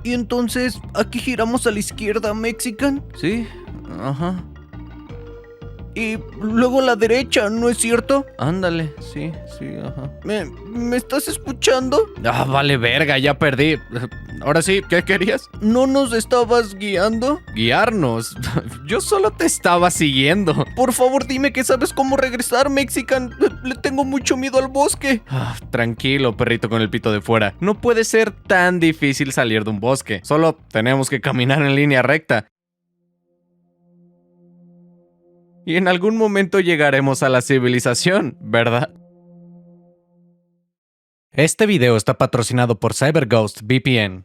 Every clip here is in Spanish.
Y entonces, ¿aquí giramos a la izquierda, Mexican? Sí, ajá. Y luego a la derecha, ¿no es cierto? Ándale, sí, ajá. ¿Me estás escuchando? Ah, vale verga, ya perdí. Ahora sí, ¿qué querías? ¿No nos estabas guiando? Guiarnos. Yo solo te estaba siguiendo. Por favor, dime que sabes cómo regresar, Mexican. Le tengo mucho miedo al bosque. Tranquilo, perrito con el pito de fuera. No puede ser tan difícil salir de un bosque. Solo tenemos que caminar en línea recta. Y en algún momento llegaremos a la civilización, ¿verdad? Este video está patrocinado por CyberGhost VPN.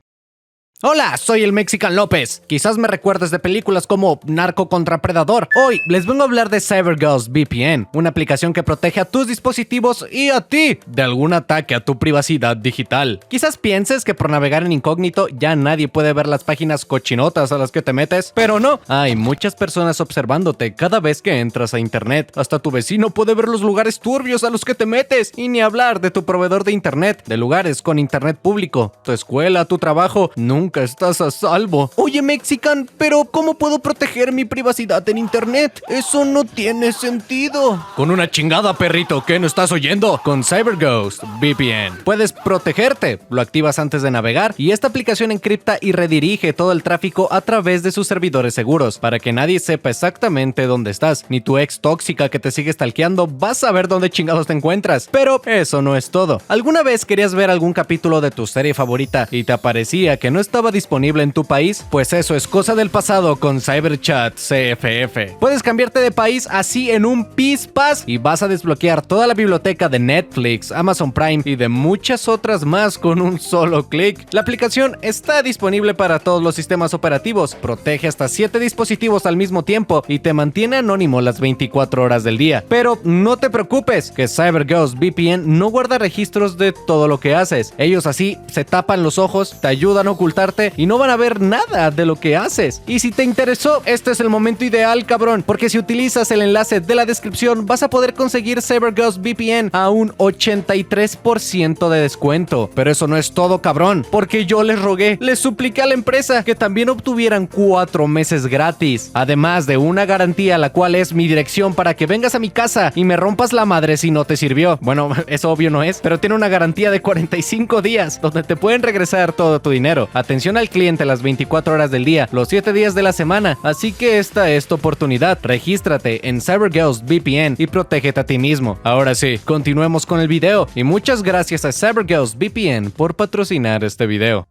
Hola, soy el Mexican López. Quizás me recuerdes de películas como Narco contra Predador. Hoy les vengo a hablar de CyberGhost VPN, una aplicación que protege a tus dispositivos y a ti de algún ataque a tu privacidad digital. Quizás pienses que por navegar en incógnito ya nadie puede ver las páginas cochinotas a las que te metes, pero no. Hay muchas personas observándote cada vez que entras a internet. Hasta tu vecino puede ver los lugares turbios a los que te metes, y ni hablar de tu proveedor de internet, de lugares con internet público, tu escuela, tu trabajo. Nunca estás a salvo. Oye, Mexican, pero ¿cómo puedo proteger mi privacidad en internet? Eso no tiene sentido. Con una chingada, perrito, ¿qué no estás oyendo? Con CyberGhost VPN puedes protegerte. Lo activas antes de navegar y esta aplicación encripta y redirige todo el tráfico a través de sus servidores seguros para que nadie sepa exactamente dónde estás. Ni tu ex tóxica que te sigue stalkeando va a saber dónde chingados te encuentras. Pero eso no es todo. ¿Alguna vez querías ver algún capítulo de tu serie favorita y te aparecía que no estaba disponible en tu país? Pues eso es cosa del pasado con CyberChat CFF. Puedes cambiarte de país así en un pispás y vas a desbloquear toda la biblioteca de Netflix, Amazon Prime y de muchas otras más con un solo clic. La aplicación está disponible para todos los sistemas operativos, protege hasta 7 dispositivos al mismo tiempo y te mantiene anónimo las 24 horas del día. Pero no te preocupes, que CyberGhost VPN no guarda registros de todo lo que haces. Ellos así se tapan los ojos, te ayudan a ocultarte y no van a ver nada de lo que haces. Y si te interesó, este es el momento ideal, cabrón, porque si utilizas el enlace de la descripción vas a poder conseguir CyberGhost VPN a un 83% de descuento. Pero eso no es todo, cabrón, porque yo les rogué, les supliqué a la empresa que también obtuvieran 4 meses gratis, además de una garantía, la cual es mi dirección para que vengas a mi casa y me rompas la madre si no te sirvió. Bueno, eso obvio no es, pero tiene una garantía de 45 días donde te pueden regresar todo tu dinero. Atención al cliente las 24 horas del día, los 7 días de la semana. Así que esta es tu oportunidad. Regístrate en CyberGhost VPN y protégete a ti mismo. Ahora sí, continuemos con el video y muchas gracias a CyberGhost VPN por patrocinar este video.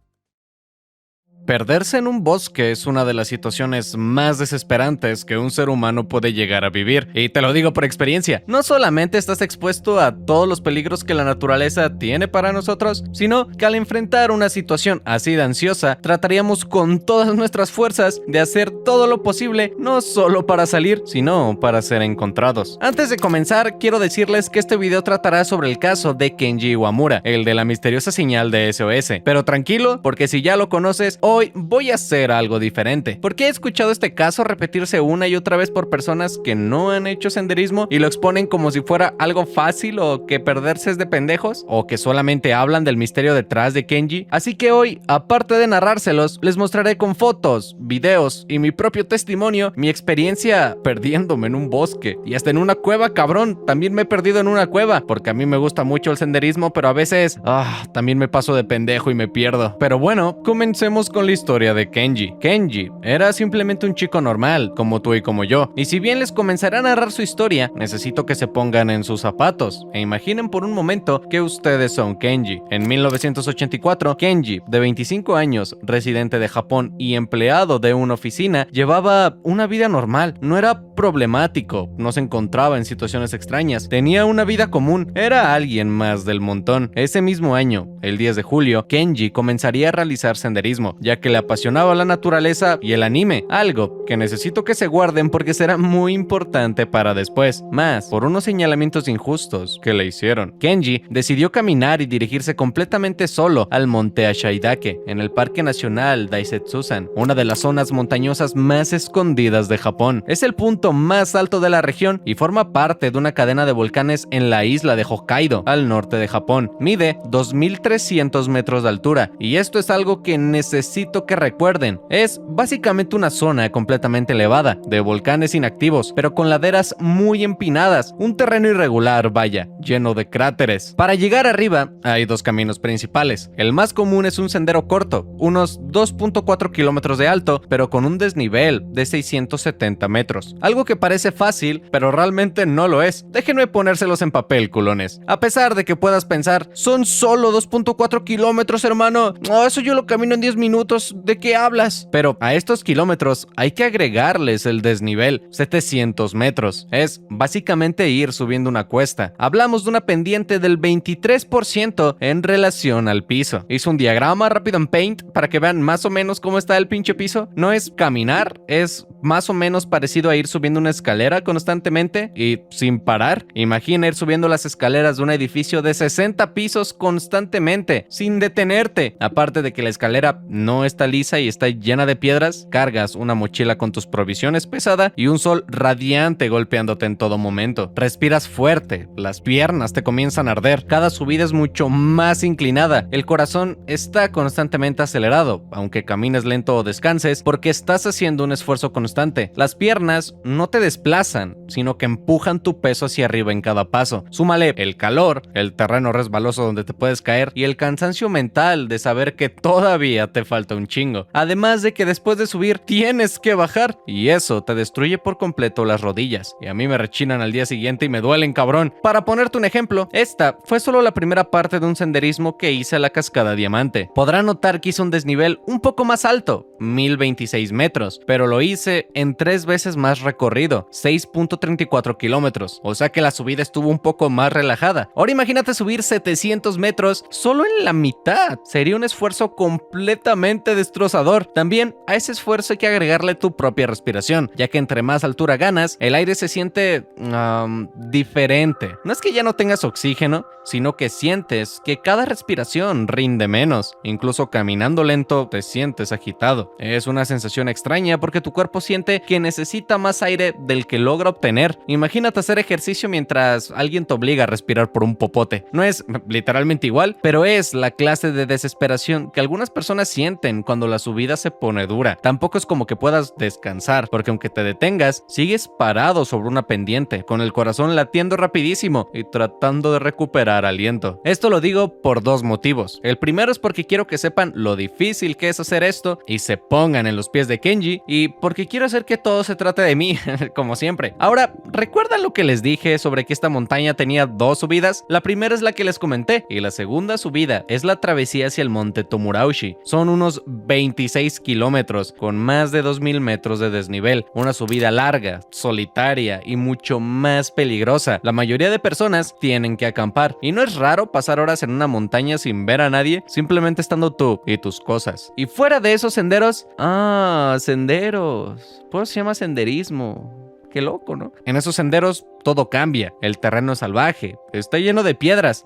Perderse en un bosque es una de las situaciones más desesperantes que un ser humano puede llegar a vivir. Y te lo digo por experiencia. No solamente estás expuesto a todos los peligros que la naturaleza tiene para nosotros, sino que al enfrentar una situación así de ansiosa, trataríamos con todas nuestras fuerzas de hacer todo lo posible, no solo para salir, sino para ser encontrados. Antes de comenzar, quiero decirles que este video tratará sobre el caso de Kenji Iwamura, el de la misteriosa señal de SOS. Pero tranquilo, porque si ya lo conoces, hoy voy a hacer algo diferente, porque he escuchado este caso repetirse una y otra vez por personas que no han hecho senderismo y lo exponen como si fuera algo fácil o que perderse es de pendejos o que solamente hablan del misterio detrás de Kenji. Así que hoy, aparte de narrárselos, les mostraré con fotos, videos y mi propio testimonio mi experiencia perdiéndome en un bosque y hasta en una cueva, cabrón. También me he perdido en una cueva porque a mí me gusta mucho el senderismo, pero a veces también me paso de pendejo y me pierdo. Pero bueno, comencemos con la historia de Kenji. Kenji era simplemente un chico normal, como tú y como yo, y si bien les comenzaré a narrar su historia, necesito que se pongan en sus zapatos e imaginen por un momento que ustedes son Kenji. En 1984, Kenji, de 25 años, residente de Japón y empleado de una oficina, llevaba una vida normal. No era problemático, no se encontraba en situaciones extrañas, tenía una vida común, era alguien más del montón. Ese mismo año, el 10 de julio, Kenji comenzaría a realizar senderismo, ya que le apasionaba la naturaleza y el anime, algo que necesito que se guarden porque será muy importante para después, más por unos señalamientos injustos que le hicieron. Kenji decidió caminar y dirigirse completamente solo al monte Ashaidake, en el Parque Nacional Daisetsuzan, una de las zonas montañosas más escondidas de Japón. Es el punto más alto de la región y forma parte de una cadena de volcanes en la isla de Hokkaido, al norte de Japón. Mide 2300 metros de altura y esto es algo que necesita necesito que recuerden. Es básicamente una zona completamente elevada, de volcanes inactivos, pero con laderas muy empinadas, un terreno irregular, vaya, lleno de cráteres. Para llegar arriba hay dos caminos principales. El más común es un sendero corto, unos 2.4 kilómetros de alto, pero con un desnivel de 670 metros. Algo que parece fácil, pero realmente no lo es. Déjenme ponérselos en papel, culones. A pesar de que puedas pensar, son solo 2.4 kilómetros, hermano. Oh, eso yo lo camino en 10 minutos. ¿De qué hablas? Pero a estos kilómetros hay que agregarles el desnivel, 700 metros. Es básicamente ir subiendo una cuesta. Hablamos de una pendiente del 23% en relación al piso. Hice un diagrama rápido en Paint para que vean más o menos cómo está el pinche piso. No es caminar, es más o menos parecido a ir subiendo una escalera constantemente y sin parar. Imagina ir subiendo las escaleras de un edificio de 60 pisos constantemente, sin detenerte. Aparte de que la escalera no está lisa y está llena de piedras, cargas una mochila con tus provisiones pesada y un sol radiante golpeándote en todo momento. Respiras fuerte, las piernas te comienzan a arder, cada subida es mucho más inclinada, el corazón está constantemente acelerado, aunque camines lento o descanses, porque estás haciendo un esfuerzo constante. Las piernas no te desplazan, sino que empujan tu peso hacia arriba en cada paso. Súmale el calor, el terreno resbaloso donde te puedes caer y el cansancio mental de saber que todavía te falta un chingo. Además de que después de subir tienes que bajar y eso te destruye por completo las rodillas. Y a mí me rechinan al día siguiente y me duelen, cabrón. Para ponerte un ejemplo, esta fue solo la primera parte de un senderismo que hice a la Cascada Diamante. Podrán notar que hice un desnivel un poco más alto, 1026 metros, pero lo hice en 3 veces más recorrido, 6.34 kilómetros, o sea que la subida estuvo un poco más relajada. Ahora imagínate subir 700 metros solo en la mitad, sería un esfuerzo completamente destrozador. También a ese esfuerzo hay que agregarle tu propia respiración, ya que entre más altura ganas, el aire se siente diferente. No es que ya no tengas oxígeno, sino que sientes que cada respiración rinde menos. Incluso caminando lento te sientes agitado. Es una sensación extraña porque tu cuerpo siente que necesita más aire del que logra obtener. Imagínate hacer ejercicio mientras alguien te obliga a respirar por un popote. No es literalmente igual, pero es la clase de desesperación que algunas personas sienten cuando la subida se pone dura. Tampoco es como que puedas descansar, porque aunque te detengas, sigues parado sobre una pendiente, con el corazón latiendo rapidísimo y tratando de recuperar aliento. Esto lo digo por dos motivos. El primero es porque quiero que sepan lo difícil que es hacer esto y se pongan en los pies de Kenji, y porque quiero hacer que todo se trate de mí, como siempre. Ahora, ¿recuerdan lo que les dije sobre que esta montaña tenía dos subidas? La primera es la que les comenté, y la segunda subida es la travesía hacia el monte Tomuraushi. Son unos 26 kilómetros, con más de 2000 metros de desnivel. Una subida larga, solitaria y mucho más peligrosa. La mayoría de personas tienen que acampar, y no es raro pasar horas en una montaña sin ver a nadie, simplemente estando tú y tus cosas. Y fuera de esos senderos, senderos, por eso se llama senderismo. Qué loco, ¿no? En esos senderos todo cambia, el terreno es salvaje, está lleno de piedras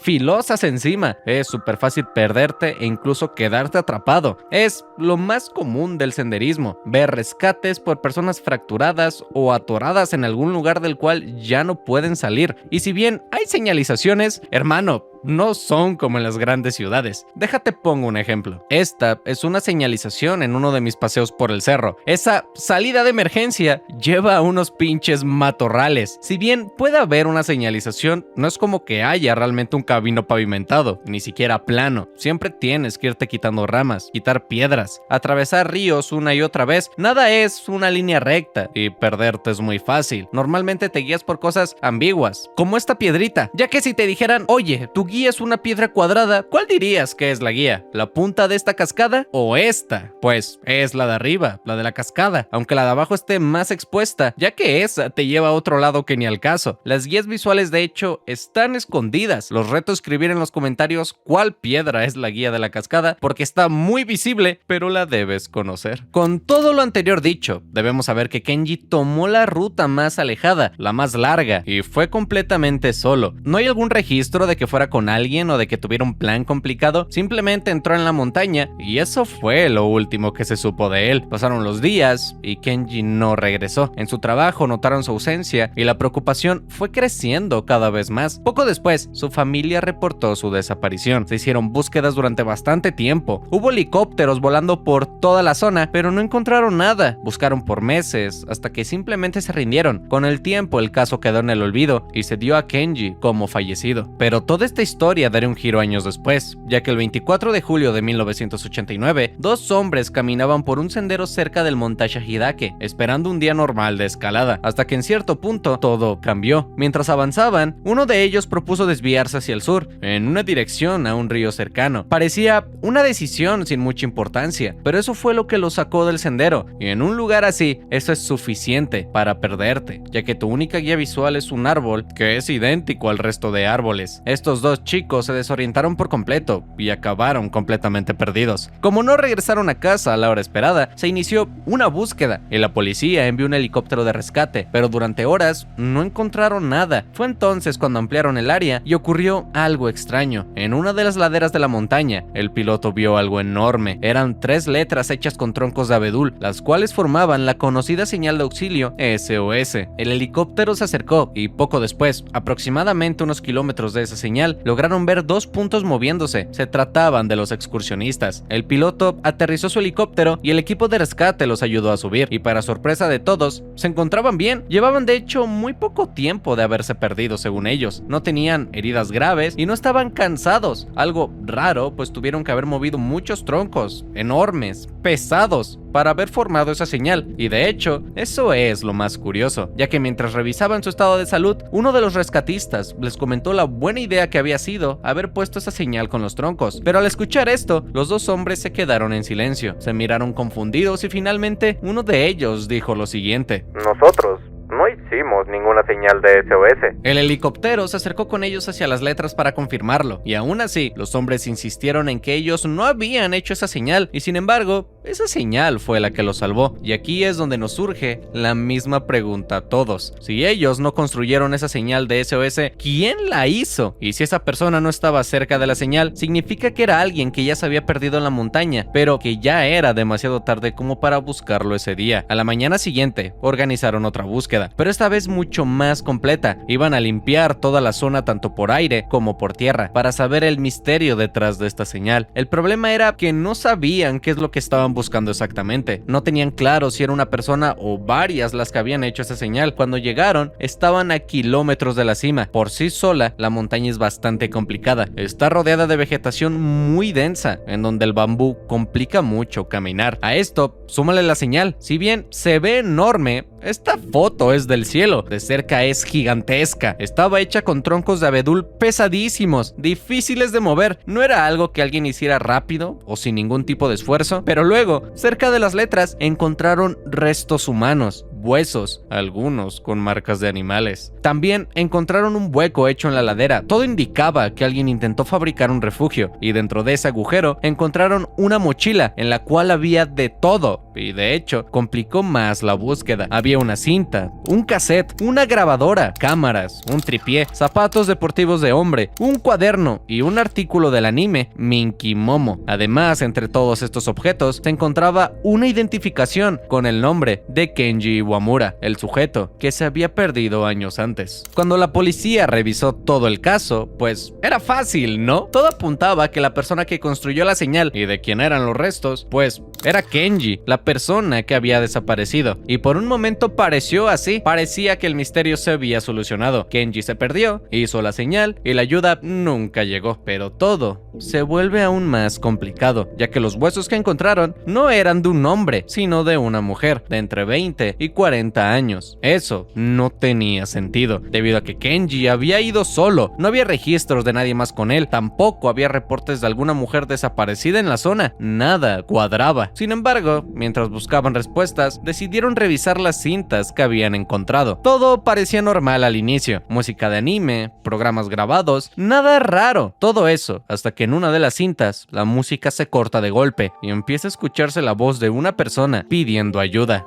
filosas encima, es súper fácil perderte e incluso quedarte atrapado. Es lo más común del senderismo, ver rescates por personas fracturadas o atoradas en algún lugar del cual ya no pueden salir. Y si bien hay señalizaciones, hermano, no son como en las grandes ciudades. Déjate pongo un ejemplo. Esta es una señalización en uno de mis paseos por el cerro. Esa salida de emergencia lleva a unos pinches matorrales. Si bien puede haber una señalización, no es como que haya realmente un camino pavimentado, ni siquiera plano. Siempre tienes que irte quitando ramas, quitar piedras, atravesar ríos una y otra vez. Nada es una línea recta y perderte es muy fácil. Normalmente te guías por cosas ambiguas, como esta piedrita, ya que si te dijeran, oye, tu guía es una piedra cuadrada, ¿cuál dirías que es la guía? ¿La punta de esta cascada o esta? Pues es la de arriba, la de la cascada, aunque la de abajo esté más expuesta, ya que esa te lleva a otro lado que ni al caso. Las guías visuales de hecho están escondidas. Los reto a escribir en los comentarios cuál piedra es la guía de la cascada, porque está muy visible, pero la debes conocer. Con todo lo anterior dicho, debemos saber que Kenji tomó la ruta más alejada, la más larga, y fue completamente solo. No hay algún registro de que fuera con alguien o de que tuviera un plan complicado, simplemente entró en la montaña y eso fue lo último que se supo de él. Pasaron los días y Kenji no regresó. En su trabajo notaron su ausencia y la preocupación fue creciendo cada vez más. Poco después, su familia reportó su desaparición. Se hicieron búsquedas durante bastante tiempo. Hubo helicópteros volando por toda la zona, pero no encontraron nada. Buscaron por meses hasta que simplemente se rindieron. Con el tiempo, el caso quedó en el olvido y se dio a Kenji como fallecido. Pero toda esta historia daría un giro años después, ya que el 24 de julio de 1989, dos hombres caminaban por un sendero cerca del montaje Hidake, esperando un día normal de escalada, hasta que en cierto punto todo cambió. Mientras avanzaban, uno de ellos propuso desviarse hacia el sur, en una dirección a un río cercano. Parecía una decisión sin mucha importancia, pero eso fue lo que lo sacó del sendero, y en un lugar así, eso es suficiente para perderte, ya que tu única guía visual es un árbol que es idéntico al resto de árboles. Estos dos chicos se desorientaron por completo y acabaron completamente perdidos. Como no regresaron a casa a la hora esperada, se inició una búsqueda y la policía envió un helicóptero de rescate, pero durante horas no encontraron nada. Fue entonces cuando ampliaron el área y ocurrió algo extraño. En una de las laderas de la montaña, el piloto vio algo enorme. Eran 3 letras hechas con troncos de abedul, las cuales formaban la conocida señal de auxilio SOS. El helicóptero se acercó y poco después, aproximadamente unos kilómetros de esa señal, lograron ver 2 puntos moviéndose. Se trataban de los excursionistas. El piloto aterrizó su helicóptero y el equipo de rescate los ayudó a subir, y para sorpresa de todos, se encontraban bien. Llevaban de hecho muy poco tiempo de haberse perdido según ellos. No tenían heridas graves y no estaban cansados. Algo raro, pues tuvieron que haber movido muchos troncos, enormes, pesados, para haber formado esa señal. Y de hecho, eso es lo más curioso, ya que mientras revisaban su estado de salud, uno de los rescatistas les comentó la buena idea que había sido haber puesto esa señal con los troncos. Pero al escuchar esto, los dos hombres se quedaron en silencio, se miraron confundidos y finalmente uno de ellos dijo lo siguiente: nosotros no hicimos ninguna señal de SOS. El helicóptero se acercó con ellos hacia las letras para confirmarlo, y aún así, los hombres insistieron en que ellos no habían hecho esa señal, y sin embargo, esa señal fue la que los salvó. Y aquí es donde nos surge la misma pregunta a todos. Si ellos no construyeron esa señal de SOS, ¿quién la hizo? Y si esa persona no estaba cerca de la señal, significa que era alguien que ya se había perdido en la montaña, pero que ya era demasiado tarde como para buscarlo ese día. A la mañana siguiente, organizaron otra búsqueda, pero esta vez mucho más completa. Iban a limpiar toda la zona tanto por aire como por tierra, para saber el misterio detrás de esta señal. El problema era que no sabían qué es lo que estaban buscando exactamente. No tenían claro si era una persona o varias las que habían hecho esa señal. Cuando llegaron, estaban a kilómetros de la cima. Por sí sola, la montaña es bastante complicada. Está rodeada de vegetación muy densa, en donde el bambú complica mucho caminar. A esto, súmale la señal. Si bien se ve enorme, esta foto es del cielo. De cerca es gigantesca. Estaba hecha con troncos de abedul pesadísimos, difíciles de mover. No era algo que alguien hiciera rápido o sin ningún tipo de esfuerzo. Pero luego, cerca de las letras, encontraron restos humanos, huesos, algunos con marcas de animales. También encontraron un hueco hecho en la ladera. Todo indicaba que alguien intentó fabricar un refugio, y dentro de ese agujero encontraron una mochila en la cual había de todo, y de hecho complicó más la búsqueda. Había una cinta, un cassette, una grabadora, cámaras, un tripié, zapatos deportivos de hombre, un cuaderno y un artículo del anime Minky Momo. Además, entre todos estos objetos se encontraba una identificación con el nombre de Kenji Iwamura, el sujeto que se había perdido años antes. Cuando la policía revisó todo el caso, pues era fácil, ¿no? Todo apuntaba a que la persona que construyó la señal y de quien eran los restos, pues era Kenji, la persona que había desaparecido. Y por un momento pareció así. Parecía que el misterio se había solucionado. Kenji se perdió, hizo la señal y la ayuda nunca llegó. Pero todo se vuelve aún más complicado, ya que los huesos que encontraron no eran de un hombre, sino de una mujer de entre 20 y 40 años. Eso no tenía sentido, debido a que Kenji había ido solo. No había registros de nadie más con él. Tampoco había reportes de alguna mujer desaparecida en la zona. Nada cuadraba. Sin embargo, mientras buscaban respuestas, decidieron revisar las cintas que habían encontrado. Todo parecía normal al inicio. Música de anime, programas grabados, nada raro. Todo eso, hasta que en una de las cintas, la música se corta de golpe y empieza a escucharse la voz de una persona pidiendo ayuda.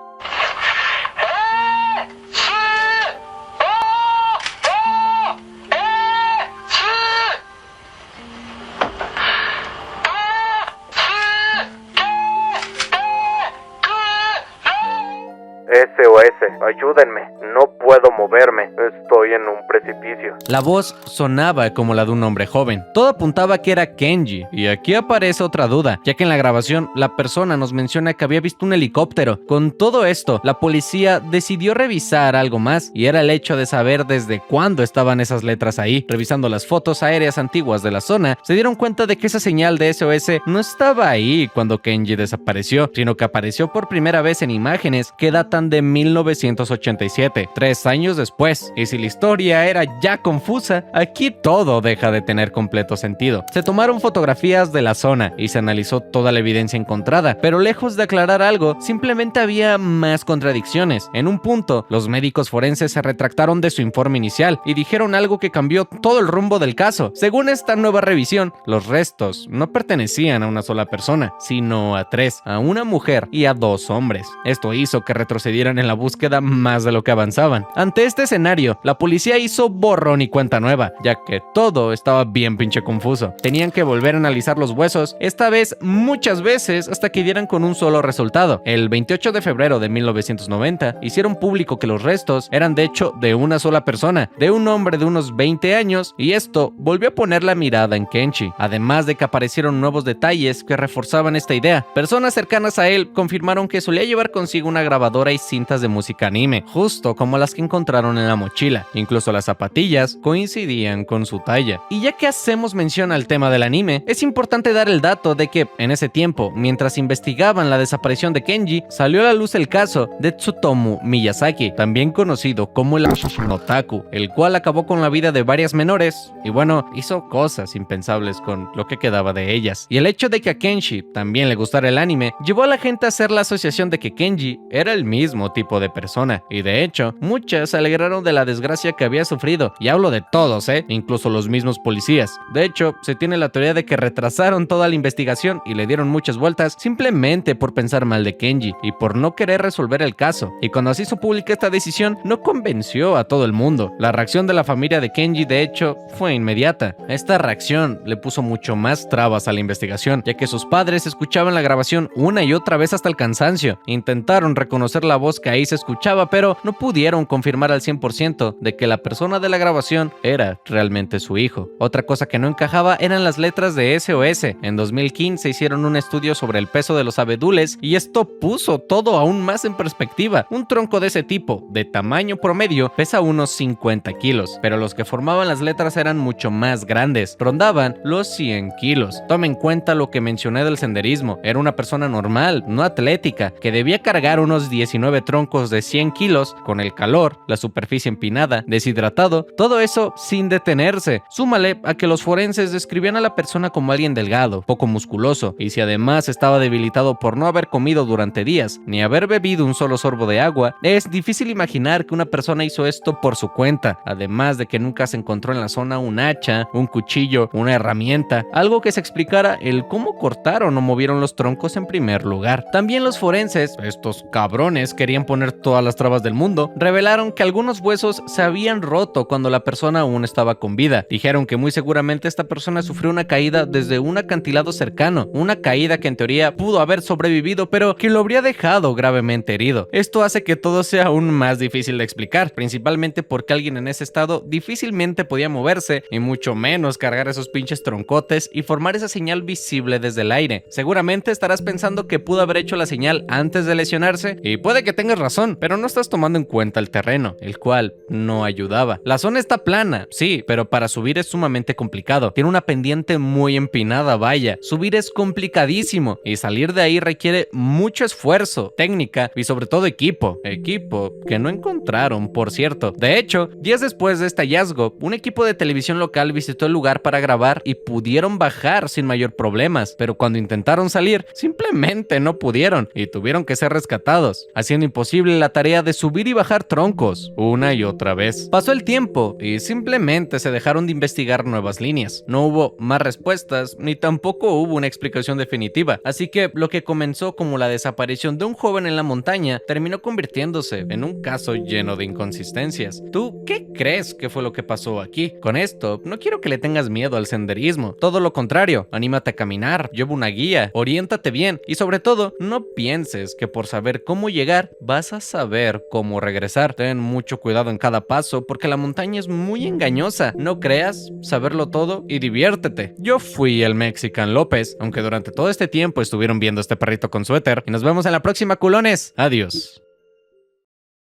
ayúdenme, no puedo moverme, estoy en un precipicio. La voz sonaba como la de un hombre joven. Todo apuntaba que era Kenji, y aquí aparece otra duda, ya que en la grabación la persona nos menciona que había visto un helicóptero. Con todo esto, la policía decidió revisar algo más, y era el hecho de saber desde cuándo estaban esas letras ahí. Revisando las fotos aéreas antiguas de la zona, se dieron cuenta de que esa señal de SOS no estaba ahí cuando Kenji desapareció, sino que apareció por primera vez en imágenes que datan de 1987, 3 años después. Y si la historia era ya confusa, aquí todo deja de tener completo sentido. Se tomaron fotografías de la zona y se analizó toda la evidencia encontrada, pero lejos de aclarar algo, simplemente había más contradicciones. En un punto, los médicos forenses se retractaron de su informe inicial y dijeron algo que cambió todo el rumbo del caso. Según esta nueva revisión, los restos no pertenecían a una sola persona, sino a 3, a una mujer y a 2 hombres. Esto hizo que retrocedieran en la búsqueda más de lo que avanzaban. Ante este escenario, la policía hizo borrón y cuenta nueva, ya que todo estaba bien pinche confuso. Tenían que volver a analizar los huesos, esta vez muchas veces hasta que dieran con un solo resultado. El 28 de febrero de 1990 hicieron público que los restos eran de hecho de una sola persona, de un hombre de unos 20 años, y esto volvió a poner la mirada en Kenji, además de que aparecieron nuevos detalles que reforzaban esta idea. Personas cercanas a él confirmaron que solía llevar consigo una grabadora y cintas de música anime, justo como las que encontraron en la mochila. Incluso las zapatillas coincidían con su talla. Y ya que hacemos mención al tema del anime, es importante dar el dato de que, en ese tiempo, mientras investigaban la desaparición de Kenji, salió a la luz el caso de Tsutomu Miyazaki, también conocido como el Otaku, el cual acabó con la vida de varias menores y bueno, hizo cosas impensables con lo que quedaba de ellas. Y el hecho de que a Kenji también le gustara el anime llevó a la gente a hacer la asociación de que Kenji era el mismo tipo de persona, y de hecho, muchas se alegraron de la desgracia que había sufrido, y hablo de todos, incluso los mismos policías. De hecho, se tiene la teoría de que retrasaron toda la investigación y le dieron muchas vueltas simplemente por pensar mal de Kenji y por no querer resolver el caso, y cuando se hizo pública esta decisión no convenció a todo el mundo. La reacción de la familia de Kenji de hecho fue inmediata. Esta reacción le puso mucho más trabas a la investigación, ya que sus padres escuchaban la grabación una y otra vez hasta el cansancio. Intentaron reconocer la voz que ahí se escuchaba, pero no pudieron confirmar al 100% de que la persona de la grabación era realmente su hijo. Otra cosa que no encajaba eran las letras de SOS. En 2015 hicieron un estudio sobre el peso de los abedules y esto puso todo aún más en perspectiva. Un tronco de ese tipo, de tamaño promedio, pesa unos 50 kilos, pero los que formaban las letras eran mucho más grandes, rondaban los 100 kilos. Tome en cuenta lo que mencioné del senderismo, era una persona normal, no atlética, que debía cargar unos 19 troncos de 100 kilos, con el calor, la superficie empinada, deshidratado, todo eso sin detenerse. Súmale a que los forenses describían a la persona como alguien delgado, poco musculoso, y si además estaba debilitado por no haber comido durante días, ni haber bebido un solo sorbo de agua, es difícil imaginar que una persona hizo esto por su cuenta, además de que nunca se encontró en la zona un hacha, un cuchillo, una herramienta, algo que se explicara el cómo cortaron o movieron los troncos en primer lugar. También los forenses, estos cabrones querían poner todas las trabas del mundo, revelaron que algunos huesos se habían roto cuando la persona aún estaba con vida. Dijeron que muy seguramente esta persona sufrió una caída desde un acantilado cercano, una caída que en teoría pudo haber sobrevivido, pero que lo habría dejado gravemente herido. Esto hace que todo sea aún más difícil de explicar, principalmente porque alguien en ese estado difícilmente podía moverse y mucho menos cargar esos pinches troncotes y formar esa señal visible desde el aire. Seguramente estarás pensando que pudo haber hecho la señal antes de lesionarse, y puede que tengas razón, pero no estás tomando en cuenta el terreno, el cual no ayudaba. La zona está plana, sí, pero para subir es sumamente complicado. Tiene una pendiente muy empinada, vaya. Subir es complicadísimo y salir de ahí requiere mucho esfuerzo, técnica y sobre todo equipo. Equipo que no encontraron, por cierto. De hecho, días después de este hallazgo, un equipo de televisión local visitó el lugar para grabar y pudieron bajar sin mayor problemas, pero cuando intentaron salir, simplemente no pudieron y tuvieron que ser rescatados, haciendo imposible la tarea de subir y bajar troncos una y otra vez. Pasó el tiempo tiempo y simplemente se dejaron de investigar nuevas líneas. No hubo más respuestas ni tampoco hubo una explicación definitiva, así que lo que comenzó como la desaparición de un joven en la montaña terminó convirtiéndose en un caso lleno de inconsistencias. ¿Tú qué crees que fue lo que pasó aquí? Con esto, no quiero que le tengas miedo al senderismo, todo lo contrario, anímate a caminar, lleva una guía, oriéntate bien y sobre todo, no pienses que por saber cómo llegar vas a saber cómo regresar. Ten mucho cuidado en cada paso porque la montaña es muy engañosa. No creas saberlo todo y diviértete. Yo fui el Mexican López, aunque durante todo este tiempo estuvieron viendo a este perrito con suéter. Y nos vemos en la próxima, culones. Adiós.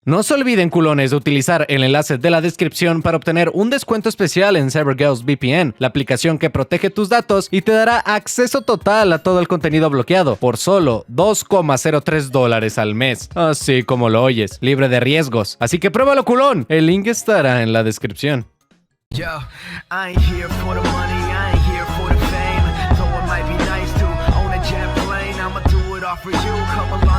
No se olviden, culones, de utilizar el enlace de la descripción para obtener un descuento especial en CyberGhost VPN, la aplicación que protege tus datos y te dará acceso total a todo el contenido bloqueado por solo $2.03 al mes. Así como lo oyes, libre de riesgos. Así que pruébalo, culón. El link estará en la descripción. Yo, I ain't here for the money, I ain't here for the fame. Though it might be nice to own a jet plane, I'ma do it all for you. Come along.